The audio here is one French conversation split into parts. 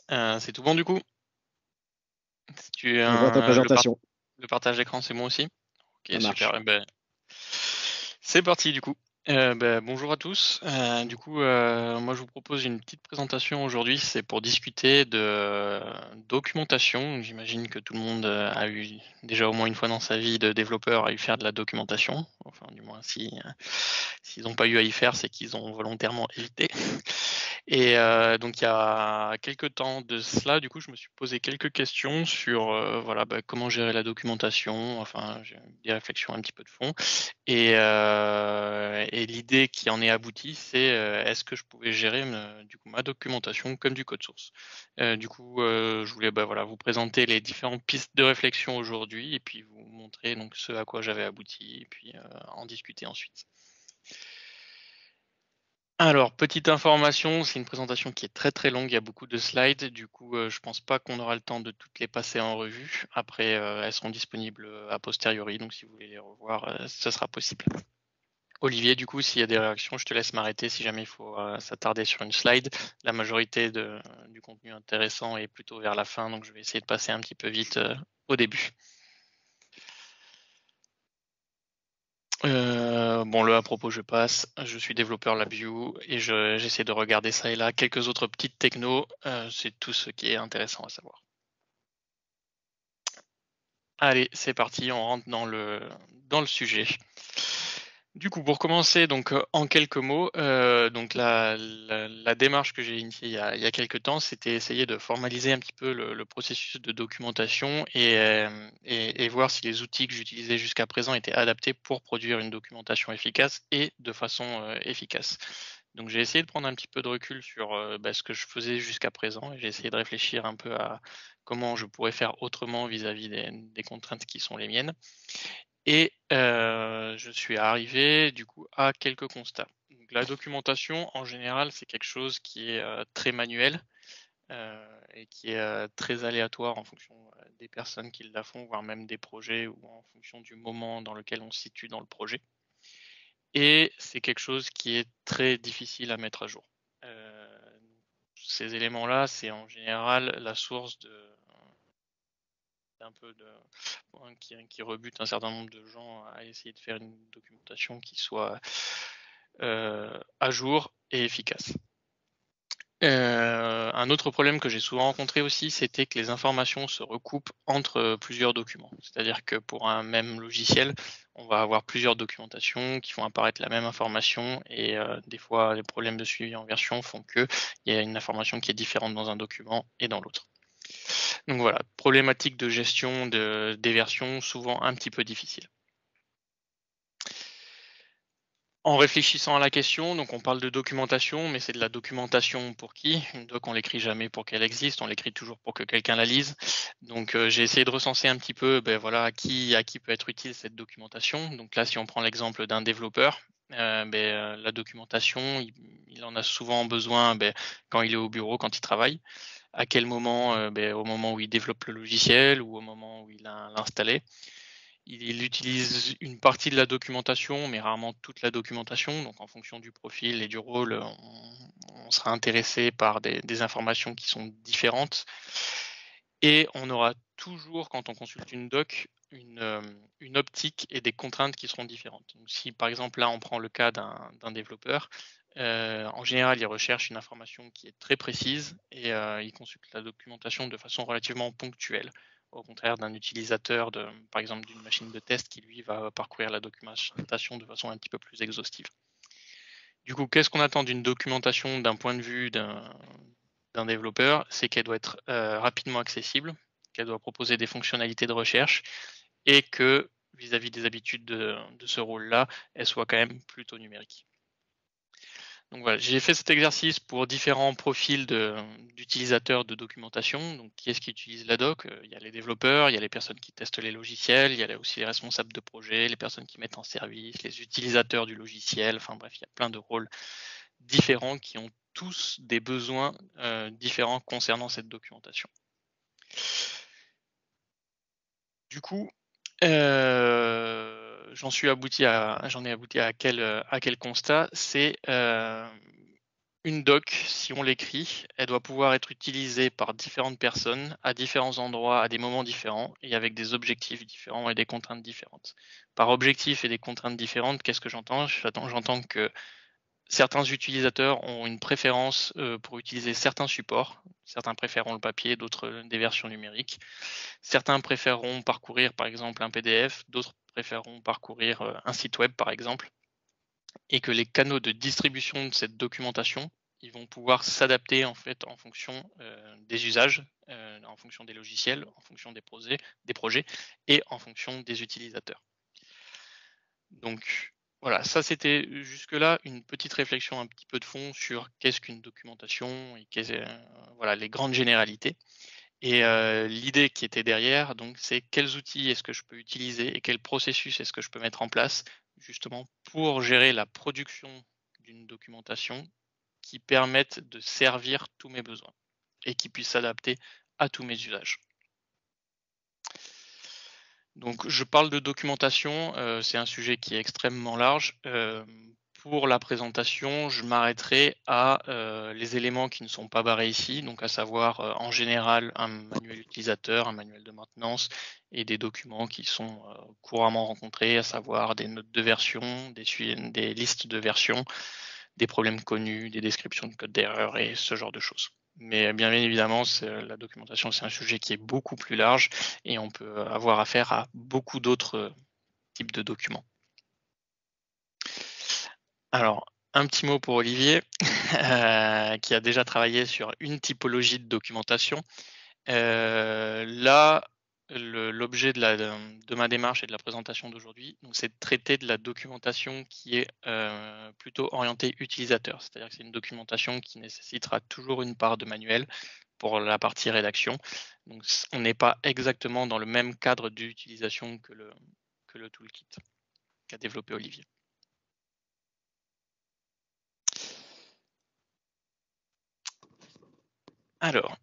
C'est tout bon du coup? Si tu On voit ta présentation. le partage d'écran, c'est bon aussi? Ça Ok, super. marche. Eh ben, c'est parti du coup. Bonjour à tous. Moi je vous propose une petite présentation aujourd'hui. C'est pour discuter de documentation. J'imagine que tout le monde a eu déjà au moins une fois dans sa vie de développeur à y faire de la documentation. Enfin, du moins, si s'ils n'ont pas eu à y faire, c'est qu'ils ont volontairement évité. Et donc il y a quelques temps de cela, du coup, je me suis posé quelques questions sur voilà, comment gérer la documentation. Enfin, j'ai des réflexions un petit peu de fond. Et l'idée qui en est aboutie, c'est est-ce que je pouvais gérer du coup ma documentation comme du code source. Je voulais voilà, vous présenter les différentes pistes de réflexion aujourd'hui et puis vous montrer donc ce à quoi j'avais abouti et puis en discuter ensuite. Alors, petite information, c'est une présentation qui est très très longue, il y a beaucoup de slides, du coup je pense pas qu'on aura le temps de toutes les passer en revue. Après, elles seront disponibles a posteriori, donc si vous voulez les revoir, ce sera possible. Olivier, du coup, s'il y a des réactions, je te laisse m'arrêter si jamais il faut s'attarder sur une slide. La majorité du contenu intéressant est plutôt vers la fin, donc je vais essayer de passer un petit peu vite au début. À propos, je passe. Je suis développeur LabVIEW et j'essaie de regarder ça et là. Quelques autres petites technos, c'est tout ce qui est intéressant à savoir. Allez, c'est parti, on rentre dans le sujet. Du coup, pour commencer, donc en quelques mots, la démarche que j'ai initiée il y a quelques temps, c'était essayer de formaliser un petit peu le processus de documentation et voir si les outils que j'utilisais jusqu'à présent étaient adaptés pour produire une documentation efficace et de façon efficace. Donc j'ai essayé de prendre un petit peu de recul sur ce que je faisais jusqu'à présent et j'ai essayé de réfléchir un peu à comment je pourrais faire autrement vis-à-vis des contraintes qui sont les miennes. Et je suis arrivé du coup à quelques constats. Donc la documentation en général, c'est quelque chose qui est très manuel et qui est très aléatoire en fonction des personnes qui la font, voire même des projets ou en fonction du moment dans lequel on se situe dans le projet. Et c'est quelque chose qui est très difficile à mettre à jour. Ces éléments-là, c'est en général la source d'un peu de qui rebute un certain nombre de gens à essayer de faire une documentation qui soit à jour et efficace. Un autre problème que j'ai souvent rencontré aussi, c'était que les informations se recoupent entre plusieurs documents. C'est-à-dire que pour un même logiciel, on va avoir plusieurs documentations qui font apparaître la même information et des fois les problèmes de suivi en version font qu'il y a une information qui est différente dans un document et dans l'autre. Donc voilà, problématique de gestion des versions souvent un petit peu difficile. En réfléchissant à la question, donc on parle de documentation, mais c'est de la documentation pour qui? Une doc, on l'écrit jamais pour qu'elle existe, on l'écrit toujours pour que quelqu'un la lise. Donc j'ai essayé de recenser un petit peu, voilà, à qui peut être utile cette documentation. Donc là, si on prend l'exemple d'un développeur, la documentation, il en a souvent besoin quand il est au bureau, quand il travaille. À quel moment? Au moment où il développe le logiciel ou au moment où il a installé. Il utilise une partie de la documentation, mais rarement toute la documentation. Donc, en fonction du profil et du rôle, on sera intéressé par des informations qui sont différentes. Et on aura toujours, quand on consulte une doc, une optique et des contraintes qui seront différentes. Donc, si par exemple là on prend le cas d'un développeur, en général il recherche une information qui est très précise et il consulte la documentation de façon relativement ponctuelle, au contraire d'un utilisateur par exemple d'une machine de test qui lui va parcourir la documentation de façon un petit peu plus exhaustive. Du coup, qu'est-ce qu'on attend d'une documentation d'un point de vue d'un développeur? C'est qu'elle doit être rapidement accessible, qu'elle doit proposer des fonctionnalités de recherche et que vis-à-vis des habitudes de ce rôle-là, elle soit quand même plutôt numérique. Donc voilà, j'ai fait cet exercice pour différents profils d'utilisateurs de documentation. Donc qui est-ce qui utilise la doc? Il y a les développeurs, il y a les personnes qui testent les logiciels, il y a aussi les responsables de projet, les personnes qui mettent en service, les utilisateurs du logiciel. Enfin bref, il y a plein de rôles différents qui ont tous des besoins différents concernant cette documentation. Du coup, j'en ai abouti à quel constat? C'est une doc, si on l'écrit, elle doit pouvoir être utilisée par différentes personnes, à différents endroits, à des moments différents, et avec des objectifs différents et des contraintes différentes. Par objectif et des contraintes différentes, qu'est-ce que j'entends? J'entends que certains utilisateurs ont une préférence pour utiliser certains supports. Certains préféreront le papier, d'autres des versions numériques. Certains préféreront parcourir par exemple un PDF, d'autres préféreront parcourir un site web par exemple, et que les canaux de distribution de cette documentation, ils vont pouvoir s'adapter en fait en fonction des usages, en fonction des logiciels, en fonction des projets et en fonction des utilisateurs. Donc voilà, ça c'était jusque-là une petite réflexion un petit peu de fond sur qu'est-ce qu'une documentation et voilà, les grandes généralités. Et l'idée qui était derrière, donc, c'est quels outils est-ce que je peux utiliser et quel processus est-ce que je peux mettre en place justement pour gérer la production d'une documentation qui permette de servir tous mes besoins et qui puisse s'adapter à tous mes usages. Donc je parle de documentation, c'est un sujet qui est extrêmement large. Pour la présentation, je m'arrêterai à les éléments qui ne sont pas barrés ici, donc à savoir en général un manuel utilisateur, un manuel de maintenance et des documents qui sont couramment rencontrés, à savoir des notes de version, des listes de versions, des problèmes connus, des descriptions de code d'erreur et ce genre de choses. Mais bien évidemment, la documentation, c'est un sujet qui est beaucoup plus large et on peut avoir affaire à beaucoup d'autres types de documents. Alors, un petit mot pour Olivier, qui a déjà travaillé sur une typologie de documentation. Là, l'objet de ma démarche et de la présentation d'aujourd'hui, c'est de traiter de la documentation qui est plutôt orientée utilisateur. C'est-à-dire que c'est une documentation qui nécessitera toujours une part de manuel pour la partie rédaction. Donc, on n'est pas exactement dans le même cadre d'utilisation que le toolkit qu'a développé Olivier. Alors,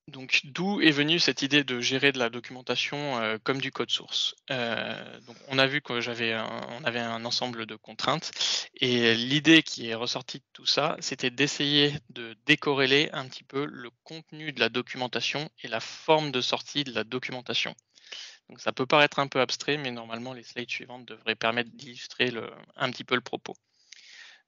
donc d'où est venue cette idée de gérer de la documentation comme du code source. Donc on a vu que on avait un ensemble de contraintes et l'idée qui est ressortie de tout ça, c'était d'essayer de décorréler un petit peu le contenu de la documentation et la forme de sortie de la documentation. Donc ça peut paraître un peu abstrait, mais normalement les slides suivantes devraient permettre d'illustrer un petit peu le propos.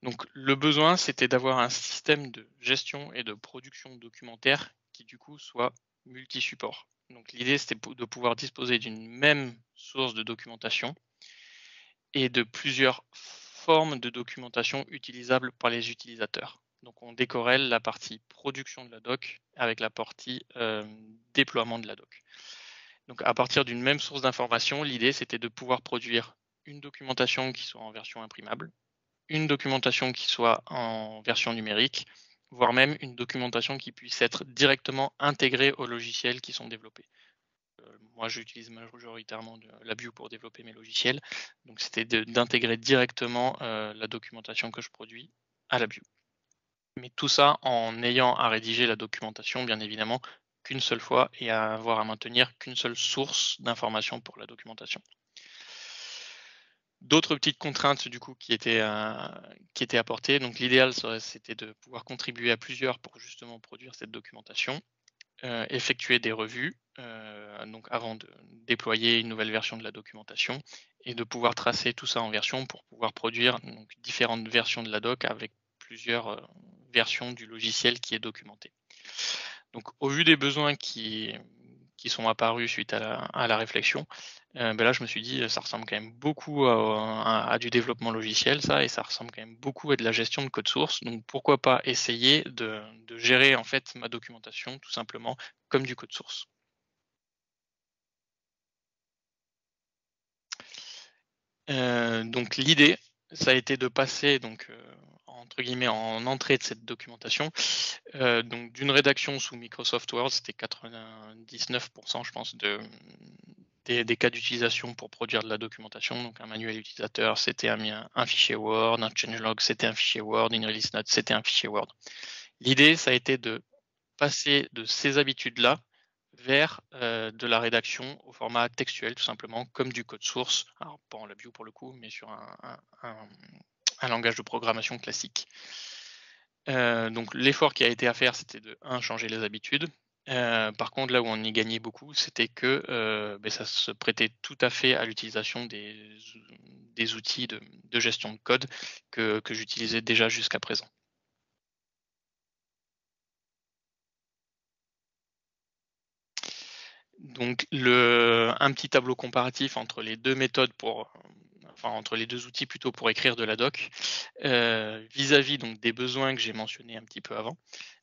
Donc le besoin, c'était d'avoir un système de gestion et de production documentaire qui du coup soit multi-support. Donc l'idée, c'était de pouvoir disposer d'une même source de documentation et de plusieurs formes de documentation utilisables par les utilisateurs. Donc on décorrèle la partie production de la doc avec la partie déploiement de la doc. Donc à partir d'une même source d'information, l'idée c'était de pouvoir produire une documentation qui soit en version imprimable, une documentation qui soit en version numérique, voire même une documentation qui puisse être directement intégrée aux logiciels qui sont développés. Moi, j'utilise majoritairement LabVIEW pour développer mes logiciels, donc c'était d'intégrer directement la documentation que je produis à LabVIEW. Mais tout ça en ayant à rédiger la documentation, bien évidemment, qu'une seule fois et à avoir à maintenir qu'une seule source d'information pour la documentation. D'autres petites contraintes du coup qui étaient apportées. Donc l'idéal c'était de pouvoir contribuer à plusieurs pour justement produire cette documentation, effectuer des revues donc avant de déployer une nouvelle version de la documentation et de pouvoir tracer tout ça en version pour pouvoir produire donc, différentes versions de la doc avec plusieurs versions du logiciel qui est documenté. Donc au vu des besoins qui sont apparus suite à la réflexion, là je me suis dit ça ressemble quand même beaucoup à du développement logiciel ça, et ça ressemble quand même beaucoup à de la gestion de code source, donc pourquoi pas essayer de gérer en fait ma documentation tout simplement comme du code source. Donc l'idée, ça a été de passer donc entre guillemets en entrée de cette documentation, donc d'une rédaction sous Microsoft Word, c'était 99% je pense des cas d'utilisation pour produire de la documentation. Donc un manuel utilisateur, c'était un fichier Word, un changelog, c'était un fichier Word, une release note, c'était un fichier Word. L'idée, ça a été de passer de ces habitudes-là vers de la rédaction au format textuel, tout simplement, comme du code source. Alors, pas en LabVIEW pour le coup, mais sur un langage de programmation classique. Donc l'effort qui a été à faire, c'était de changer les habitudes. Par contre, là où on y gagnait beaucoup, c'était que ça se prêtait tout à fait à l'utilisation des outils de gestion de code que j'utilisais déjà jusqu'à présent. Donc un petit tableau comparatif entre les deux méthodes entre les deux outils plutôt pour écrire de la doc, vis-à-vis donc des besoins que j'ai mentionnés un petit peu avant.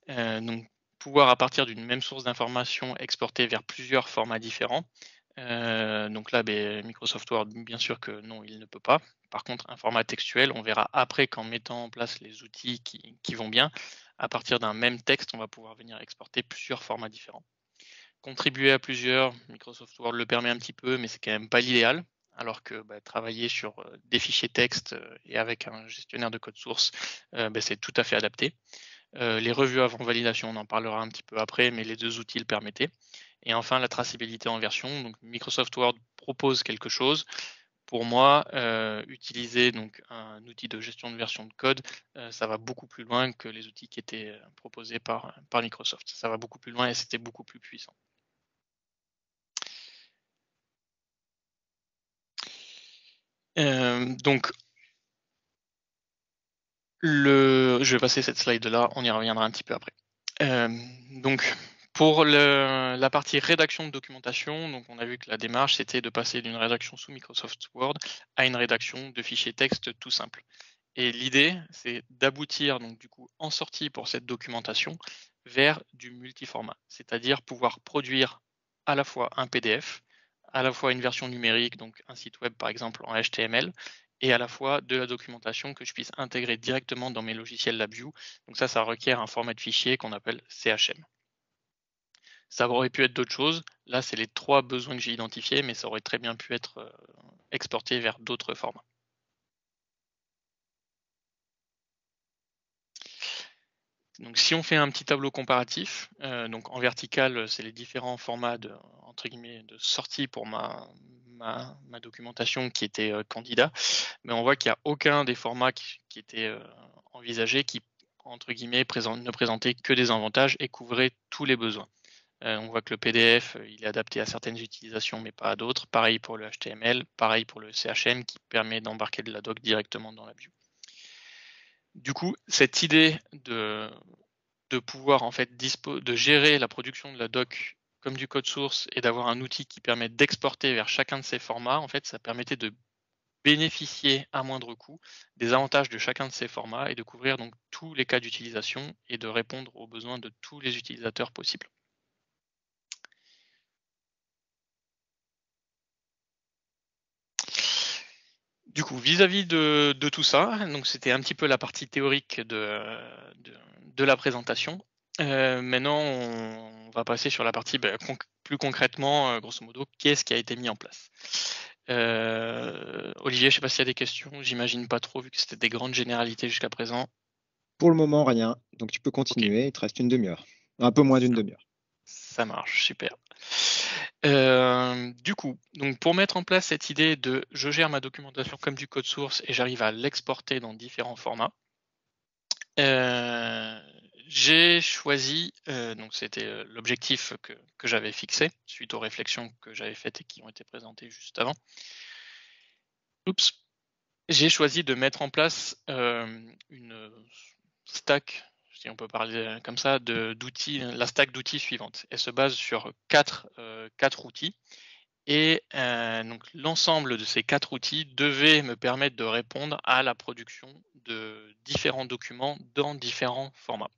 Donc pouvoir à partir d'une même source d'information exporter vers plusieurs formats différents. Donc là, Microsoft Word, bien sûr que non, il ne peut pas. Par contre, un format textuel, on verra après qu'en mettant en place les outils qui vont bien, à partir d'un même texte, on va pouvoir venir exporter plusieurs formats différents. Contribuer à plusieurs, Microsoft Word le permet un petit peu, mais c'est quand même pas l'idéal. Alors que travailler sur des fichiers texte et avec un gestionnaire de code source, c'est tout à fait adapté. Les revues avant validation, on en parlera un petit peu après, mais les deux outils le permettaient. Et enfin, la traçabilité en version. Donc, Microsoft Word propose quelque chose. Pour moi, utiliser donc un outil de gestion de version de code, ça va beaucoup plus loin que les outils qui étaient proposés par Microsoft. Ça va beaucoup plus loin et c'était beaucoup plus puissant. Donc, je vais passer cette slide-là, on y reviendra un petit peu après. Donc, pour la partie rédaction de documentation, donc on a vu que la démarche, c'était de passer d'une rédaction sous Microsoft Word à une rédaction de fichiers texte tout simple. Et l'idée, c'est d'aboutir, donc du coup, en sortie pour cette documentation, vers du multiformat, c'est-à-dire pouvoir produire à la fois un PDF, à la fois une version numérique, donc un site web par exemple en HTML, et à la fois de la documentation que je puisse intégrer directement dans mes logiciels LabVIEW. Donc ça requiert un format de fichier qu'on appelle CHM. Ça aurait pu être d'autres choses. Là, c'est les 3 besoins que j'ai identifiés, mais ça aurait très bien pu être exporté vers d'autres formats. Donc si on fait un petit tableau comparatif, donc en vertical, c'est les différents formats de, entre guillemets, de sortie pour ma documentation qui était candidat, mais on voit qu'il n'y a aucun des formats qui était envisagé qui, entre guillemets, ne présentait que des avantages et couvrait tous les besoins. On voit que le PDF, il est adapté à certaines utilisations, mais pas à d'autres. Pareil pour le HTML, pareil pour le CHM qui permet d'embarquer de la doc directement dans la view. Du coup, cette idée de pouvoir en fait de gérer la production de la doc comme du code source et d'avoir un outil qui permet d'exporter vers chacun de ces formats, en fait, ça permettait de bénéficier à moindre coût des avantages de chacun de ces formats et de couvrir donc tous les cas d'utilisation et de répondre aux besoins de tous les utilisateurs possibles. Du coup, vis-à-vis de tout ça, donc c'était un petit peu la partie théorique de la présentation. Maintenant, on va passer sur la partie plus concrètement, grosso modo, qu'est-ce qui a été mis en place. Olivier, je ne sais pas s'il y a des questions, j'imagine pas trop vu que c'était des grandes généralités jusqu'à présent. Pour le moment, rien. Donc tu peux continuer, okay. Il te reste une demi-heure. Un peu moins d'une demi-heure. Ça marche, super. Du coup, donc pour mettre en place cette idée de je gère ma documentation comme du code source et j'arrive à l'exporter dans différents formats, j'ai choisi, donc c'était l'objectif que j'avais fixé suite aux réflexions que j'avais faites et qui ont été présentées juste avant. Oups. J'ai choisi de mettre en place une stack, si on peut parler comme ça, d'outils, la stack d'outils suivante. Elle se base sur quatre outils. Et donc l'ensemble de ces 4 outils devait me permettre de répondre à la production de différents documents dans différents formats.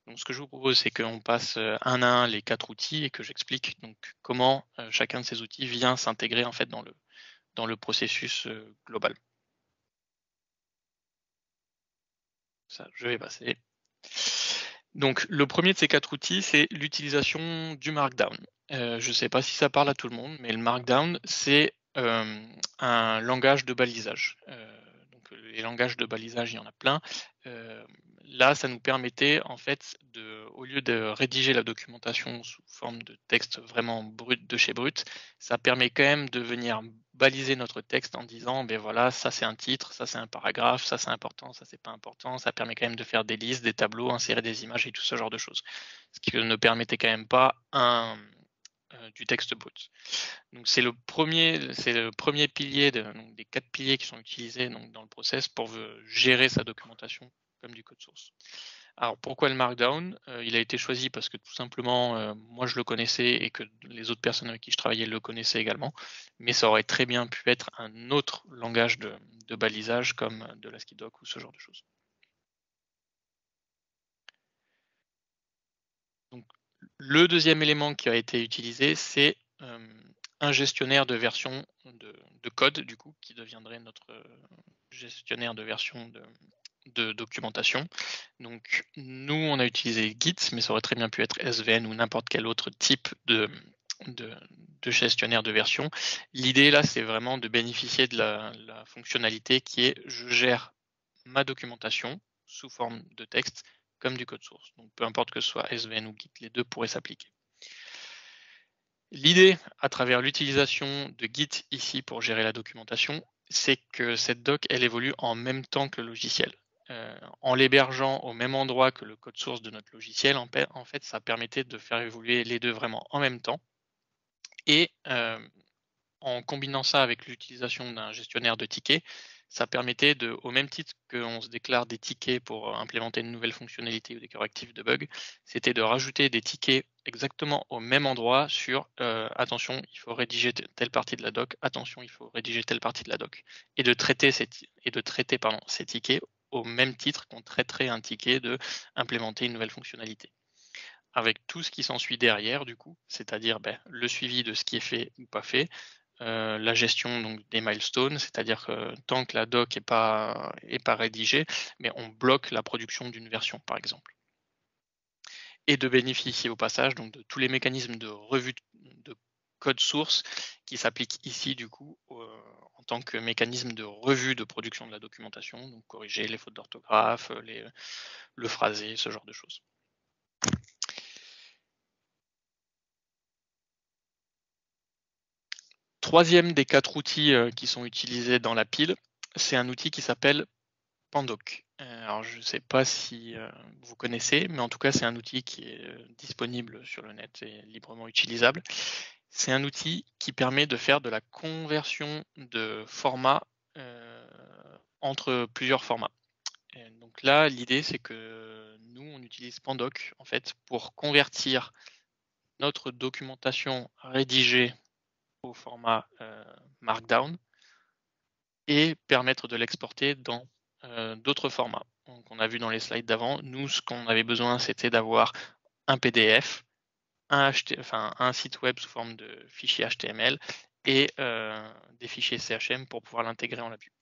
Donc ce que je vous propose, c'est qu'on passe un à un les 4 outils et que j'explique donc comment chacun de ces outils vient s'intégrer en fait dans le processus global. Ça, je vais passer. Donc le premier de ces 4 outils, c'est l'utilisation du Markdown. Je ne sais pas si ça parle à tout le monde, mais le Markdown, c'est un langage de balisage. Donc les langages de balisage, il y en a plein. Là, ça nous permettait, en fait, au lieu de rédiger la documentation sous forme de texte vraiment brut de chez brut, ça permet quand même de venir baliser notre texte en disant, ben voilà, ça c'est un titre, ça c'est un paragraphe, ça c'est important, ça c'est pas important. Ça permet quand même de faire des listes, des tableaux, insérer des images et tout ce genre de choses. Ce qui ne permettait quand même pas du texte brut. Donc c'est le premier pilier donc des 4 piliers qui sont utilisés donc, dans le process pour gérer sa documentation comme du code source. Alors pourquoi le Markdown? Il a été choisi parce que tout simplement, moi je le connaissais et que les autres personnes avec qui je travaillais le connaissaient également, mais ça aurait très bien pu être un autre langage de balisage comme de l'ASCII-Doc ou ce genre de choses. Donc, le deuxième élément qui a été utilisé, c'est un gestionnaire de version de code, du coup, qui deviendrait notre gestionnaire de version de documentation. Donc, nous, on a utilisé Git, mais ça aurait très bien pu être SVN ou n'importe quel autre type de gestionnaire de version. L'idée, là, c'est vraiment de bénéficier de la fonctionnalité qui est je gère ma documentation sous forme de texte comme du code source. Donc, peu importe que ce soit SVN ou Git, les deux pourraient s'appliquer. L'idée, à travers l'utilisation de Git ici pour gérer la documentation, c'est que cette doc, elle évolue en même temps que le logiciel. En l'hébergeant au même endroit que le code source de notre logiciel, en fait, ça permettait de faire évoluer les deux vraiment en même temps. Et en combinant ça avec l'utilisation d'un gestionnaire de tickets, ça permettait au même titre qu'on se déclare des tickets pour implémenter une nouvelle fonctionnalité ou des correctifs de bugs, c'était de rajouter des tickets exactement au même endroit sur attention, il faut rédiger telle partie de la doc, attention, il faut rédiger telle partie de la doc, et de traiter ces tickets au même titre qu'on traiterait un ticket de implémenter une nouvelle fonctionnalité. Avec tout ce qui s'ensuit derrière, du coup, c'est-à-dire le suivi de ce qui est fait ou pas fait, la gestion donc, des milestones, c'est-à-dire que tant que la doc n'est pas rédigée, mais on bloque la production d'une version, par exemple. Et de bénéficier au passage donc, de tous les mécanismes de revue de code source qui s'appliquent ici, du coup, en tant que mécanisme de revue de production de la documentation, donc corriger les fautes d'orthographe, le phrasé, ce genre de choses. Troisième des 4 outils qui sont utilisés dans la pile, c'est un outil qui s'appelle Pandoc. Alors je ne sais pas si vous connaissez, mais en tout cas c'est un outil qui est disponible sur le net et librement utilisable. C'est un outil qui permet de faire de la conversion de formats entre plusieurs formats. Et donc là, l'idée c'est que nous on utilise Pandoc en fait pour convertir notre documentation rédigée au format Markdown et permettre de l'exporter dans d'autres formats. Donc, on a vu dans les slides d'avant, nous, ce qu'on avait besoin, c'était d'avoir un PDF, un site web sous forme de fichier HTML et des fichiers CHM pour pouvoir l'intégrer en vue.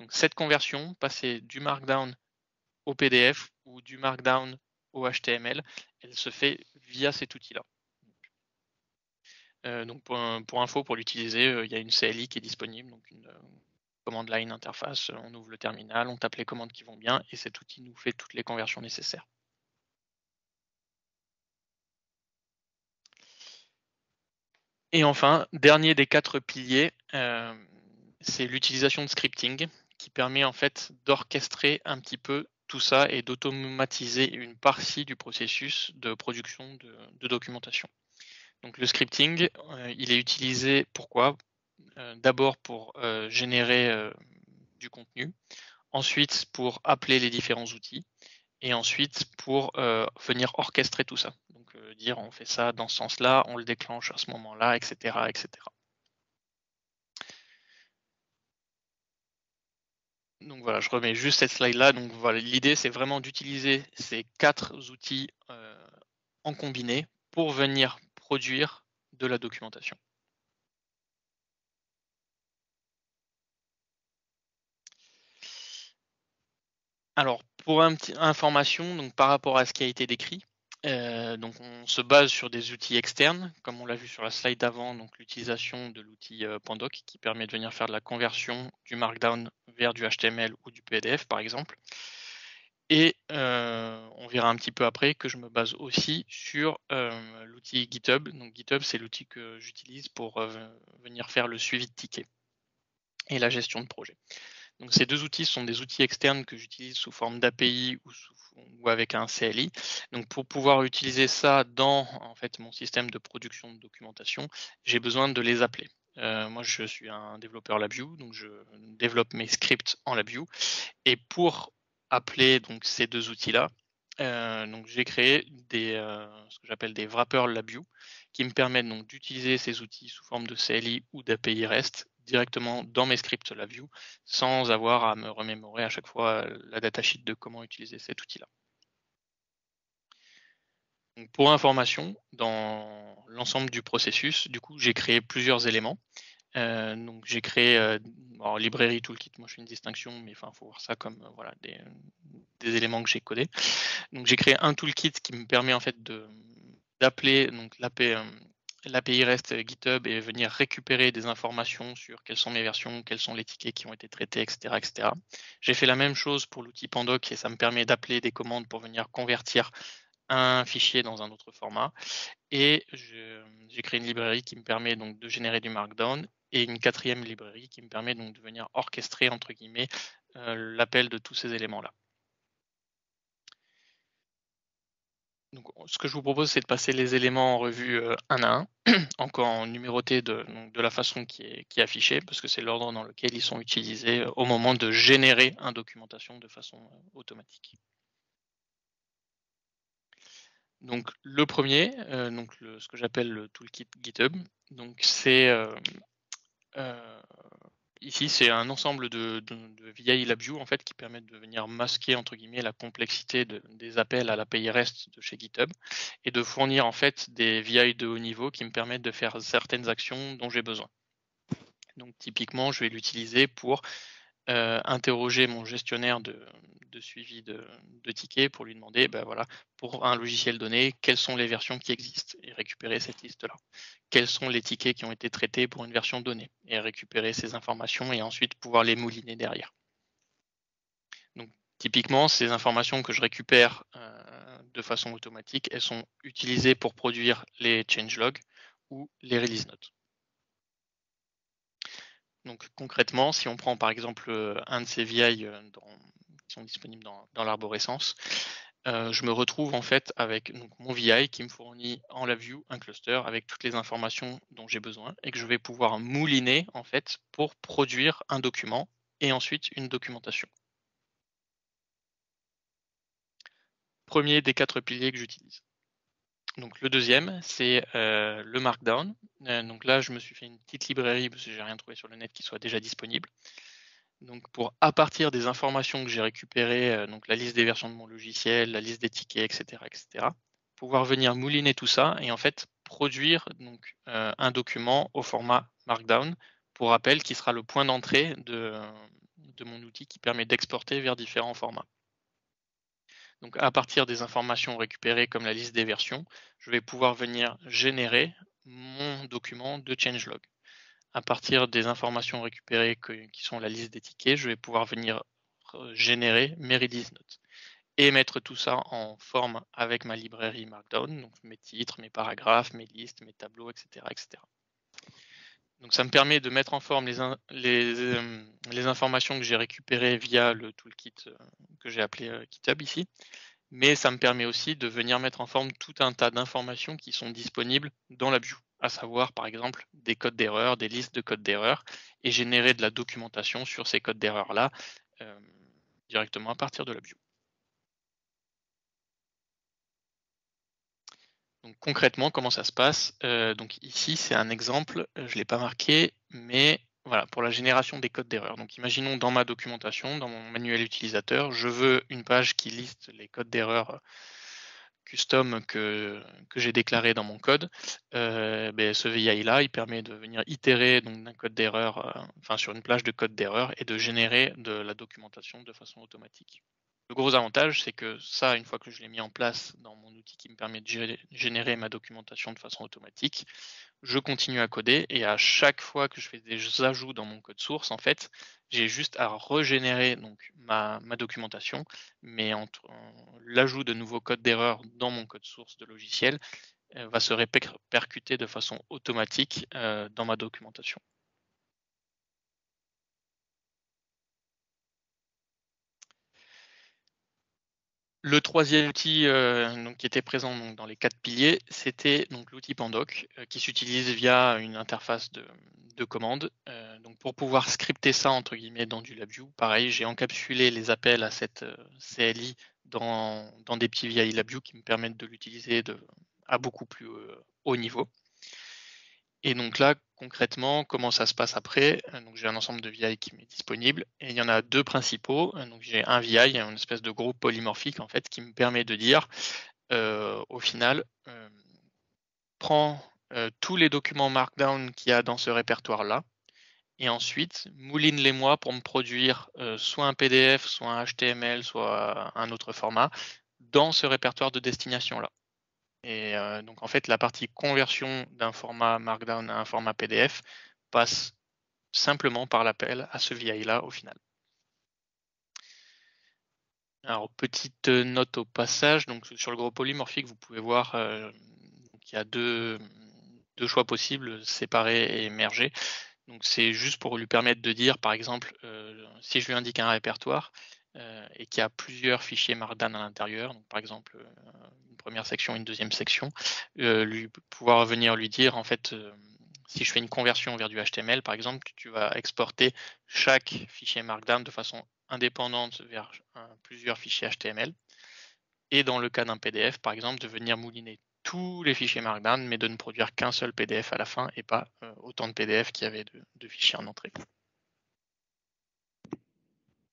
Donc, cette conversion, passer du Markdown au PDF ou du Markdown au HTML, elle se fait via cet outil-là. Donc pour info, pour l'utiliser, il y a une CLI qui est disponible, donc une command line interface, on ouvre le terminal, on tape les commandes qui vont bien et cet outil nous fait toutes les conversions nécessaires. Et enfin, dernier des 4 piliers, c'est l'utilisation de scripting qui permet en fait d'orchestrer un petit peu tout ça et d'automatiser une partie du processus de production de documentation. Donc le scripting, il est utilisé pourquoi? D'abord pour générer du contenu, ensuite pour appeler les différents outils, et ensuite pour venir orchestrer tout ça. Donc dire on fait ça dans ce sens-là, on le déclenche à ce moment-là, etc., etc. Donc voilà, je remets juste cette slide-là. Donc voilà, l'idée c'est vraiment d'utiliser ces 4 outils en combiné pour venir produire de la documentation. Alors, pour une petite information, donc par rapport à ce qui a été décrit, donc on se base sur des outils externes, comme on l'a vu sur la slide d'avant, donc l'utilisation de l'outil Pandoc qui permet de venir faire de la conversion du Markdown vers du HTML ou du PDF par exemple. Et on verra un petit peu après que je me base aussi sur l'outil GitHub. Donc GitHub, c'est l'outil que j'utilise pour venir faire le suivi de tickets. et la gestion de projet. Donc ces deux outils sont des outils externes que j'utilise sous forme d'API ou avec un CLI. Donc pour pouvoir utiliser ça dans en fait mon système de production de documentation, j'ai besoin de les appeler. Moi je suis un développeur LabVIEW, donc je développe mes scripts en LabVIEW. Et pour appeler donc ces deux outils-là, donc j'ai créé ce que j'appelle des wrappers LabVIEW qui me permettent donc d'utiliser ces outils sous forme de CLI ou d'API REST directement dans mes scripts LabVIEW sans avoir à me remémorer à chaque fois la datasheet de comment utiliser cet outil-là. Donc pour information, dans l'ensemble du processus, du coup, j'ai créé plusieurs éléments. Donc j'ai créé librairie toolkit, moi je fais une distinction, mais enfin faut voir ça comme voilà des éléments que j'ai codés. Donc j'ai créé un toolkit qui me permet en fait d'appeler donc l'API REST GitHub et venir récupérer des informations sur quelles sont mes versions, quels sont les tickets qui ont été traités, etc. etc. J'ai fait la même chose pour l'outil Pandoc et ça me permet d'appeler des commandes pour venir convertir un fichier dans un autre format. Et j'ai créé une librairie qui me permet donc de générer du Markdown et une quatrième librairie qui me permet donc de venir orchestrer entre guillemets l'appel de tous ces éléments-là. Donc, ce que je vous propose, c'est de passer les éléments en revue un à un, encore en numéroté de la façon qui est affichée, parce que c'est l'ordre dans lequel ils sont utilisés au moment de générer une documentation de façon automatique. Donc le premier, ce que j'appelle le toolkit GitHub, donc c'est ici c'est un ensemble de VI LabVIEW en fait qui permettent de venir masquer entre guillemets la complexité des appels à l'API REST de chez GitHub et de fournir en fait des VI de haut niveau qui me permettent de faire certaines actions dont j'ai besoin. Donc typiquement, je vais l'utiliser pour interroger mon gestionnaire de suivi de tickets pour lui demander, voilà, pour un logiciel donné, quelles sont les versions qui existent et récupérer cette liste-là. Quels sont les tickets qui ont été traités pour une version donnée et récupérer ces informations et ensuite pouvoir les mouliner derrière. Donc typiquement, ces informations que je récupère de façon automatique, elles sont utilisées pour produire les changelogs ou les release notes. Donc concrètement, si on prend par exemple un de ces VI qui sont disponibles dans l'arborescence, je me retrouve en fait avec mon VI qui me fournit en LabVIEW un cluster avec toutes les informations dont j'ai besoin et que je vais pouvoir mouliner en fait pour produire un document et ensuite une documentation. Premier des 4 piliers que j'utilise. Donc le deuxième, c'est le Markdown. Donc là, je me suis fait une petite librairie parce que j'ai rien trouvé sur le net qui soit déjà disponible. Donc pour à partir des informations que j'ai récupérées, donc la liste des versions de mon logiciel, la liste des tickets, etc., pouvoir venir mouliner tout ça et en fait produire donc un document au format Markdown, pour rappel, qui sera le point d'entrée de mon outil qui permet d'exporter vers différents formats. Donc à partir des informations récupérées comme la liste des versions, je vais pouvoir venir générer mon document de changelog. À partir des informations récupérées qui sont la liste des tickets, je vais pouvoir venir générer mes release notes et mettre tout ça en forme avec ma librairie Markdown, donc mes titres, mes paragraphes, mes listes, mes tableaux, etc. etc. Donc ça me permet de mettre en forme les informations que j'ai récupérées via le toolkit que j'ai appelé GitHub ici, mais ça me permet aussi de venir mettre en forme tout un tas d'informations qui sont disponibles dans LabVIEW, à savoir par exemple des codes d'erreur, des listes de codes d'erreur, et générer de la documentation sur ces codes d'erreur-là directement à partir de LabVIEW. Donc concrètement, comment ça se passe? Donc ici, c'est un exemple, je ne l'ai pas marqué, mais voilà, pour la génération des codes d'erreur. Donc imaginons dans ma documentation, dans mon manuel utilisateur, je veux une page qui liste les codes d'erreur custom que j'ai déclaré dans mon code. Ce VI-là, il permet de venir itérer d'un code d'erreur, sur une plage de code d'erreur et de générer de la documentation de façon automatique. Le gros avantage, c'est que ça, une fois que je l'ai mis en place dans mon outil qui me permet de générer ma documentation de façon automatique, je continue à coder et à chaque fois que je fais des ajouts dans mon code source, en fait, j'ai juste à régénérer donc ma documentation, mais l'ajout de nouveaux codes d'erreur dans mon code source de logiciel va se répercuter de façon automatique dans ma documentation. Le troisième outil donc, qui était présent donc, dans les 4 piliers, c'était donc l'outil Pandoc qui s'utilise via une interface de commande. Donc pour pouvoir scripter ça entre guillemets dans du LabVIEW, pareil, j'ai encapsulé les appels à cette CLI dans des petits VI LabVIEW qui me permettent de l'utiliser à beaucoup plus haut niveau. Et donc là, concrètement, comment ça se passe après? Donc j'ai un ensemble de VI qui m'est disponible et il y en a deux principaux. Donc j'ai un VI, une espèce de groupe polymorphique en fait, qui me permet de dire, au final, prends tous les documents Markdown qu'il y a dans ce répertoire-là et ensuite mouline-les-moi pour me produire soit un PDF, soit un HTML, soit un autre format dans ce répertoire de destination-là. Et donc en fait, la partie conversion d'un format Markdown à un format PDF passe simplement par l'appel à ce VI-là au final. Alors, petite note au passage, donc sur le groupe polymorphique, vous pouvez voir qu'il y a deux choix possibles, séparer et merger. Donc c'est juste pour lui permettre de dire, par exemple, si je lui indique un répertoire et qu'il y a plusieurs fichiers Markdown à l'intérieur, donc par exemple une première section, une deuxième section, pouvoir venir lui dire, en fait, si je fais une conversion vers du HTML, par exemple, tu vas exporter chaque fichier Markdown de façon indépendante vers plusieurs fichiers HTML. Et dans le cas d'un PDF, par exemple, de venir mouliner tous les fichiers Markdown, mais de ne produire qu'un seul PDF à la fin et pas autant de PDF qu'il y avait de fichiers en entrée.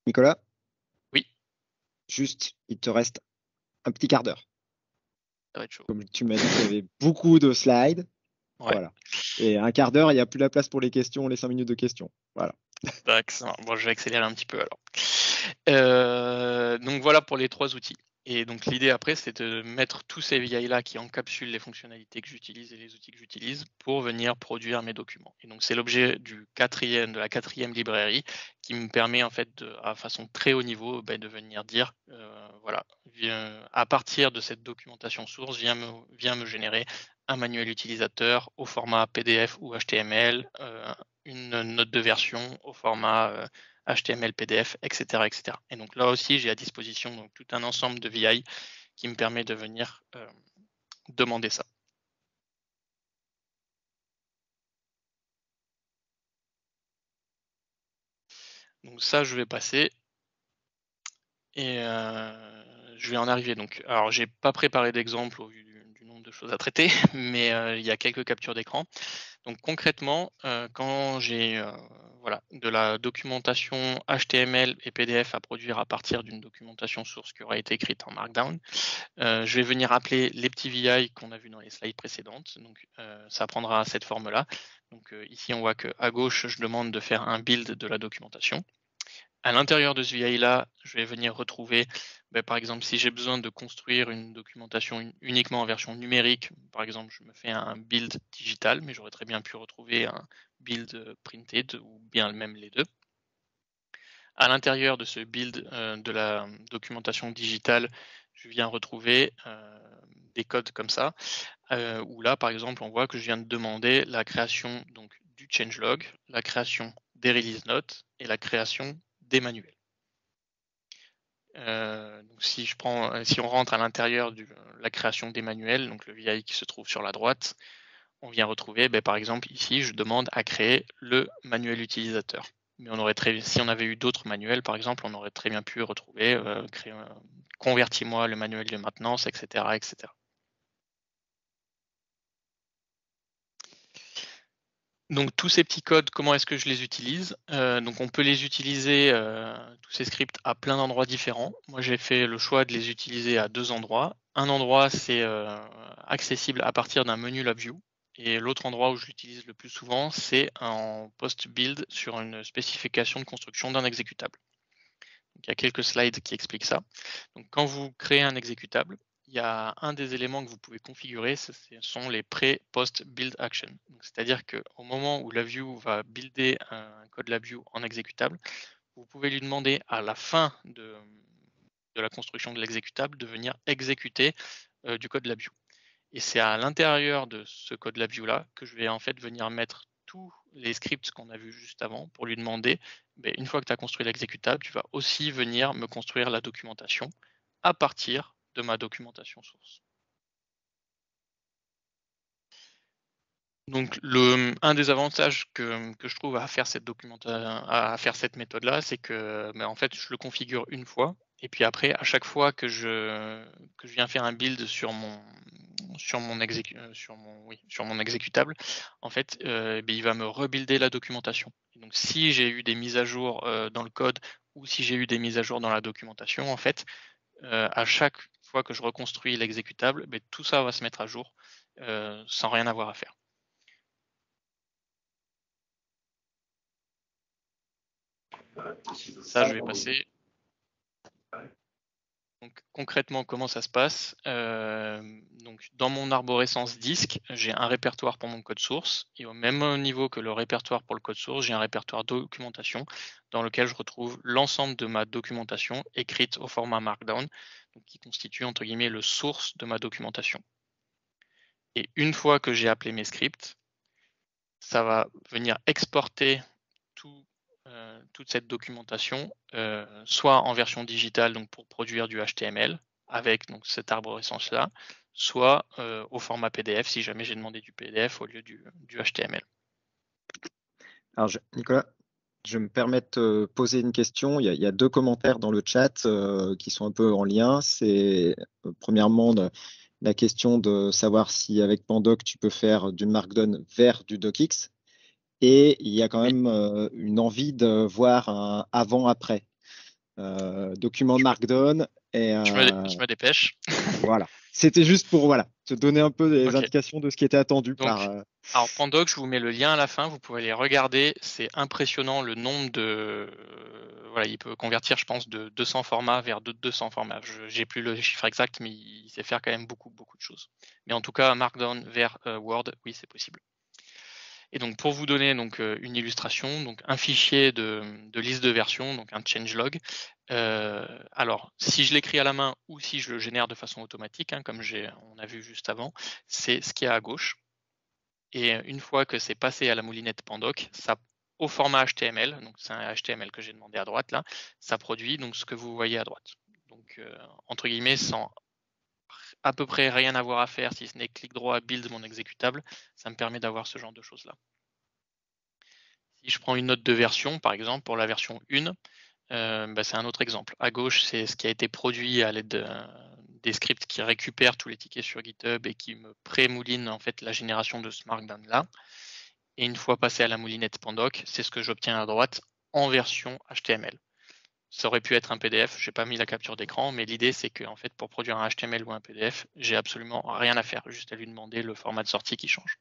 Nicolas? Oui. Juste, il te reste un petit quart d'heure. Ça va être chaud. Comme tu m'as dit, il y avait beaucoup de slides. Ouais. Voilà. Et un quart d'heure, il n'y a plus la place pour les questions, les 5 minutes de questions. Voilà. Bon, je vais accélérer un petit peu alors. Donc voilà pour les 3 outils. Et donc l'idée après, c'est de mettre tous ces VI-là qui encapsulent les fonctionnalités que j'utilise et les outils que j'utilise pour venir produire mes documents. Et donc c'est l'objet de la quatrième librairie qui me permet en fait, à façon très haut niveau, de venir dire, voilà, à partir de cette documentation source, viens me générer un manuel utilisateur au format PDF ou HTML, une note de version au format HTML, PDF, etc., etc. Et donc là aussi, j'ai à disposition donc, tout un ensemble de VI qui me permet de venir demander ça. Donc ça, je vais passer et je vais en arriver. Donc, alors, j'ai pas préparé d'exemple au vu du nombre de choses à traiter, mais il y a quelques captures d'écran. Donc concrètement, quand j'ai voilà, de la documentation HTML et PDF à produire à partir d'une documentation source qui aura été écrite en Markdown, je vais venir appeler les petits VI qu'on a vu dans les slides précédentes. Donc ça prendra cette forme-là. Donc ici, on voit qu'à gauche, je demande de faire un build de la documentation. À l'intérieur de ce VI-là, je vais venir retrouver, par exemple, si j'ai besoin de construire une documentation uniquement en version numérique, par exemple, je me fais un build digital, mais j'aurais très bien pu retrouver un build printed ou bien même les deux. À l'intérieur de ce build de la documentation digitale, je viens retrouver des codes comme ça, où là, par exemple, on voit que je viens de demander la création donc, du changelog, la création des release notes et la création des manuels. Donc si on rentre à l'intérieur de la création des manuels, donc le VI qui se trouve sur la droite, on vient retrouver, par exemple ici, je demande à créer le manuel utilisateur. Mais si on avait eu d'autres manuels, par exemple, on aurait très bien pu retrouver, convertis-moi le manuel de maintenance, etc., etc. Donc tous ces petits codes, comment est-ce que je les utilise? Donc on peut les utiliser, tous ces scripts, à plein d'endroits différents. Moi, j'ai fait le choix de les utiliser à 2 endroits. Un endroit, c'est accessible à partir d'un menu LabVIEW. Et l'autre endroit où je l'utilise le plus souvent, c'est en post-build sur une spécification de construction d'un exécutable. Donc, il y a quelques slides qui expliquent ça. Donc quand vous créez un exécutable, il y a un des éléments que vous pouvez configurer, ce sont les pré-post-build actions. C'est-à-dire qu'au moment où LabVIEW va builder un code LabVIEW en exécutable, vous pouvez lui demander à la fin de la construction de l'exécutable de venir exécuter du code LabVIEW. Et c'est à l'intérieur de ce code LabVIEW-là que je vais en fait venir mettre tous les scripts qu'on a vus juste avant pour lui demander, une fois que tu as construit l'exécutable, tu vas aussi venir me construire la documentation à partir de ma documentation source. Donc, un des avantages que je trouve à faire cette méthode-là, c'est que en fait, je le configure une fois, et puis après, à chaque fois que je viens faire un build sur mon exécutable, en fait, il va me rebuilder la documentation. Donc, si j'ai eu des mises à jour dans le code, ou si j'ai eu des mises à jour dans la documentation, en fait, à chaque fois que je reconstruis l'exécutable, tout ça va se mettre à jour sans rien avoir à faire. Ça, je vais passer. Donc, concrètement, comment ça se passe? Donc, dans mon arborescence disque, j'ai un répertoire pour mon code source, et au même niveau que le répertoire pour le code source, j'ai un répertoire documentation dans lequel je retrouve l'ensemble de ma documentation écrite au format Markdown, donc qui constitue entre guillemets le source de ma documentation. Et une fois que j'ai appelé mes scripts, ça va venir exporter toute cette documentation, soit en version digitale, donc pour produire du HTML avec donc cette arborescence-là, soit au format PDF si jamais j'ai demandé du PDF au lieu du HTML. Alors, Nicolas, je me permets de te poser une question. Il y a 2 commentaires dans le chat qui sont un peu en lien. C'est premièrement la question de savoir si avec Pandoc tu peux faire du Markdown vers du DocX. Et il y a quand même une envie de voir un avant-après. Document Markdown. Et, je me dépêche. Voilà. C'était juste pour te donner un peu des Okay. indications de ce qui était attendu. Donc, alors Pandoc, je vous mets le lien à la fin, vous pouvez les regarder. C'est impressionnant le nombre de... voilà, il peut convertir, je pense, de 200 formats vers 200 formats. J'ai plus le chiffre exact, mais il sait faire quand même beaucoup de choses. Mais en tout cas, Markdown vers Word, oui, c'est possible. Et donc, pour vous donner donc une illustration, donc un fichier de liste de versions, donc un changelog. Alors, si je l'écris à la main ou si je le génère de façon automatique, hein, comme on a vu juste avant, c'est ce qui est à gauche. Et une fois que c'est passé à la moulinette Pandoc, ça, au format HTML, donc c'est un HTML que j'ai demandé à droite là, ça produit donc ce que vous voyez à droite. Donc entre guillemets, sans à peu près rien avoir à faire, si ce n'est clic droit, build mon exécutable, ça me permet d'avoir ce genre de choses là. Si je prends une note de version, par exemple pour la version 1, c'est un autre exemple. À gauche, c'est ce qui a été produit à l'aide des scripts qui récupèrent tous les tickets sur GitHub et qui me pré-moulinent en fait la génération de ce Markdown là. Et une fois passé à la moulinette Pandoc, c'est ce que j'obtiens à droite en version HTML. Ça aurait pu être un PDF, je n'ai pas mis la capture d'écran, mais l'idée c'est que en fait, pour produire un HTML ou un PDF, j'ai absolument rien à faire, juste à lui demander le format de sortie qui change.